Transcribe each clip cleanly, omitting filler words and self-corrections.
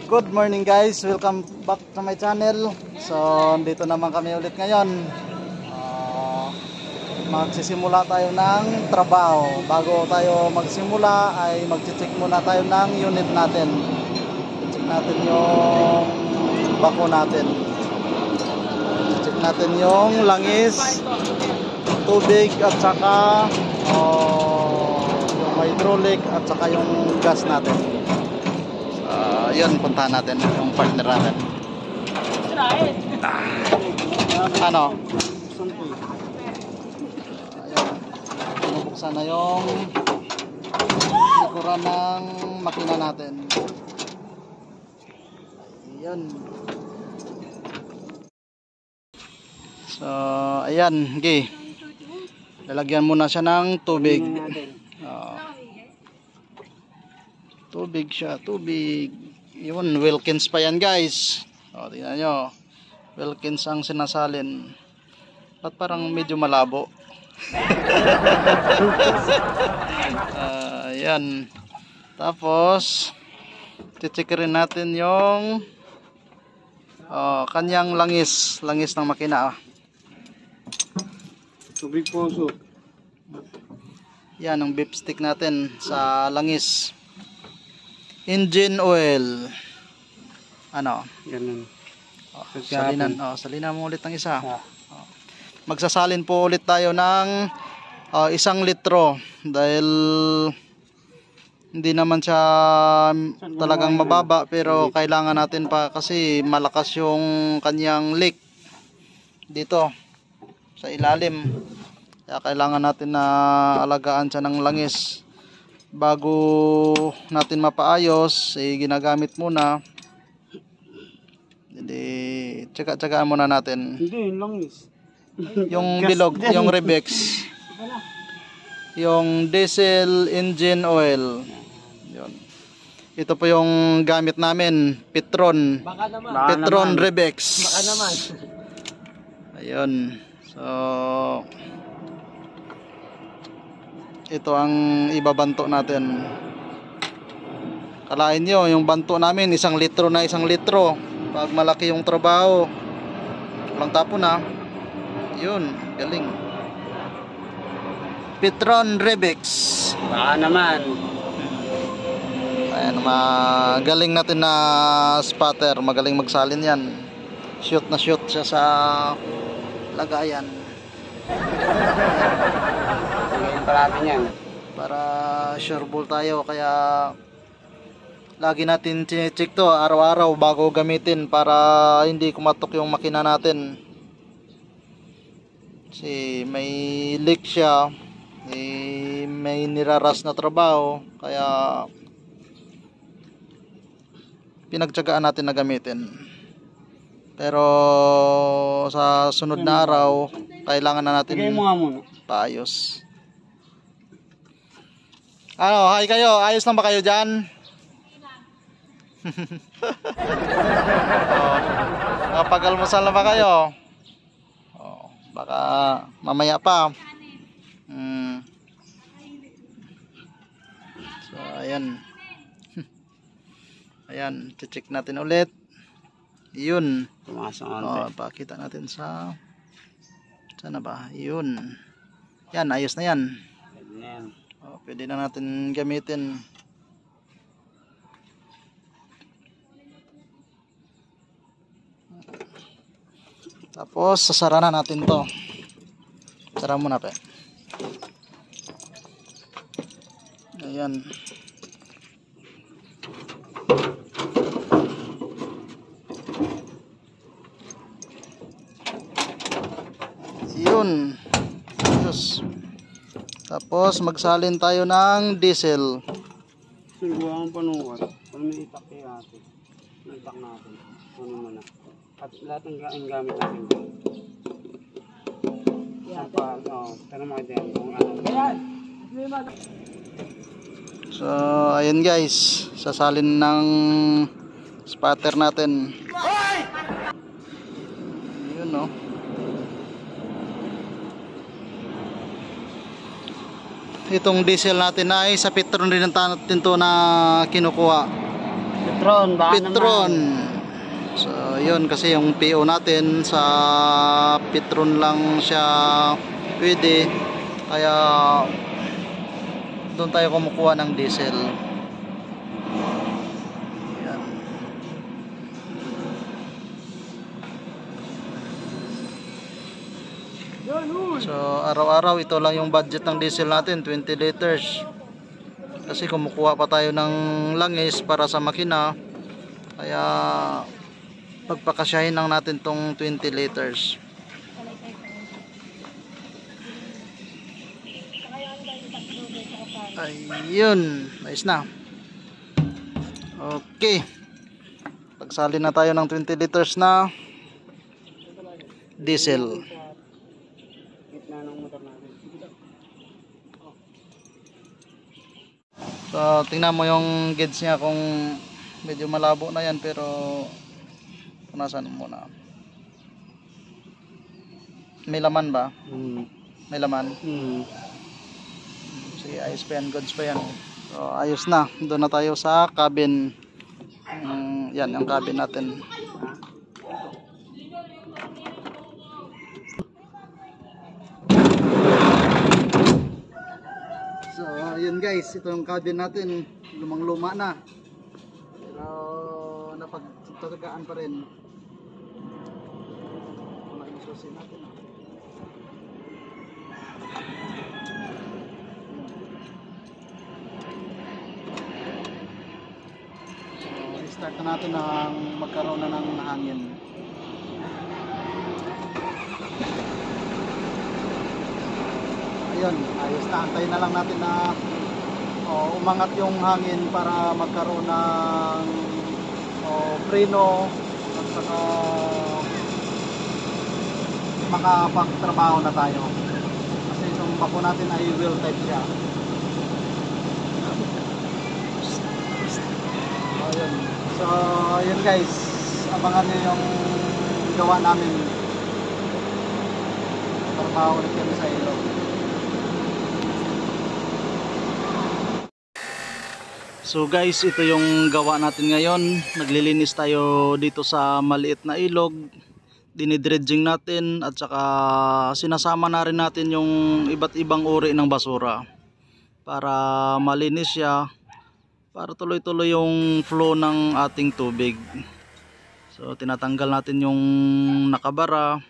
Good morning guys, welcome back to my channel. So dito naman kami ulit ngayon. Magsisimula tayo ng trabaho. Bago tayo magsimula ay mag-check muna tayo ng unit natin. Check natin yung bako natin. Check natin yung langis, tubig at saka yung hydraulic at saka yung gas natin. Yun, puntahan natin yung partner natin. Ano? Ayun. Bubuksan na yung likuran ng makina natin. Ayan. So, ayan. Okay. Lalagyan muna siya ng tubig. Tubig siya, tubig. Yun, Wilkins pa yan guys. Tingnan nyo. Wilkins ang sinasalin. Ba't parang medyo malabo? Ayan. Tapos, titikerin natin yung kanyang langis. Langis ng makina. Tubig puso. Yan, ang beef stick natin sa langis. Engine oil. Ano? Ganun. Salinan mo ulit ng isa. Magsasalin po ulit tayo ng 1 litro dahil hindi naman siya talagang mababa pero kailangan natin pa kasi malakas yung kanyang leak dito sa ilalim. Kaya kailangan natin na alagaan siya ng langis. Bago natin mapaayos, ginagamit muna. Hindi, tsaga-tsagaan muna natin. Hindi, yung langis. Yung bilog, yung Rebex. Yung diesel engine oil. Yun. Ito po yung gamit namin, Petron. Petron Rebex. Baka naman. Ayun. So, ito ang ibabanto natin. Kalain nyo, yung banto namin 1 litro na 1 litro. Pag malaki yung trabaho, walang tapon na. Yun, galing. Petron Rebex. Baka naman. Ayan, magaling natin na spotter. Magaling magsalin yan. Shoot na shoot siya sa lagayan. Parati yan. Para sure ball tayo, kaya lagi natin check to araw-araw bago gamitin para hindi kumatok yung makina natin. Kasi may leak siya, may niraras na trabaho, kaya pinagtiyagaan natin na gamitin. Pero sa sunod na araw kailangan na natin paayos. Ano, hi kayo. Ayos lang ba kayo dyan? Nakapag-almusal na ba kayo? Baka mamaya pa. So, ayan. Ayan, check natin ulit. Yun. Pakita natin sa sana ba? Yun. Yan, ayos na yan. Pwede na natin gamitin. Tapos sasara na natin to. Sara muna pa. Ayan. Yun. Ayos. Tapos magsalin tayo ng diesel. Siguang panukat. Kung may itak kay ate, itak natin. Ano muna. At lahat ng gamit natin. Pero magdaan. So, ayun guys. Sasalin ng spotter natin. Yun no. Itong diesel natin ay sa Petron rin natin to na kinukuha. Petron, baka Petron. naman. So, yun kasi yung PO natin sa Petron lang siya pwede. Kaya doon tayo kumukuha ng diesel. Yan. So, araw-araw ito lang yung budget ng diesel natin, 20 liters. Kasi kumukuha pa tayo ng langis para sa makina. Kaya pagpakasyahin lang natin tong 20 liters. Ayun, nice na. Okay. Pagsali na tayo ng 20 liters na diesel. Gitna ng motor natin. So, tingnan mo yung gauge niya kung medyo malabo na yan, pero punasan muna. May laman ba? May laman? Sige, ayos pa yan, goods pa yan. So, ayos na. Doon na tayo sa cabin. Yan, yung cabin natin. So, yun guys, ito yung cabin natin. Lumang-luma na. Pero, napagtatagaan pa rin. Wala yung susi natin. Start na natin ng magkaroon na ng hangin. Ayun, ayos na. Antayin na lang natin na umangat yung hangin para magkaroon ng preno at saka makapagtrabaho na tayo. Kasi itong bako natin ay wheel type siya. Ayun. So, yun guys, abangan nyo yung gawa namin. Trabaho ulit kami sa ilog. So guys, ito yung gawa natin ngayon. Naglilinis tayo dito sa maliit na ilog. Dinidredging natin at saka sinasama na rin natin yung iba't ibang uri ng basura para malinis siya, para tuloy-tuloy yung flow ng ating tubig. So tinatanggal natin yung nakabara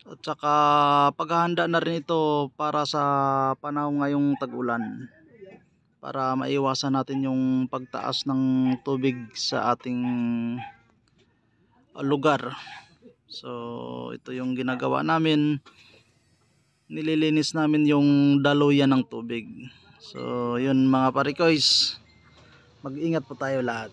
at saka paghahanda na rin ito para sa panahon ngayong tag-ulan, para maiwasan natin yung pagtaas ng tubig sa ating lugar. So ito yung ginagawa namin, nililinis namin yung daluyan ng tubig. So yun mga parikoys, mag-ingat po tayo lahat.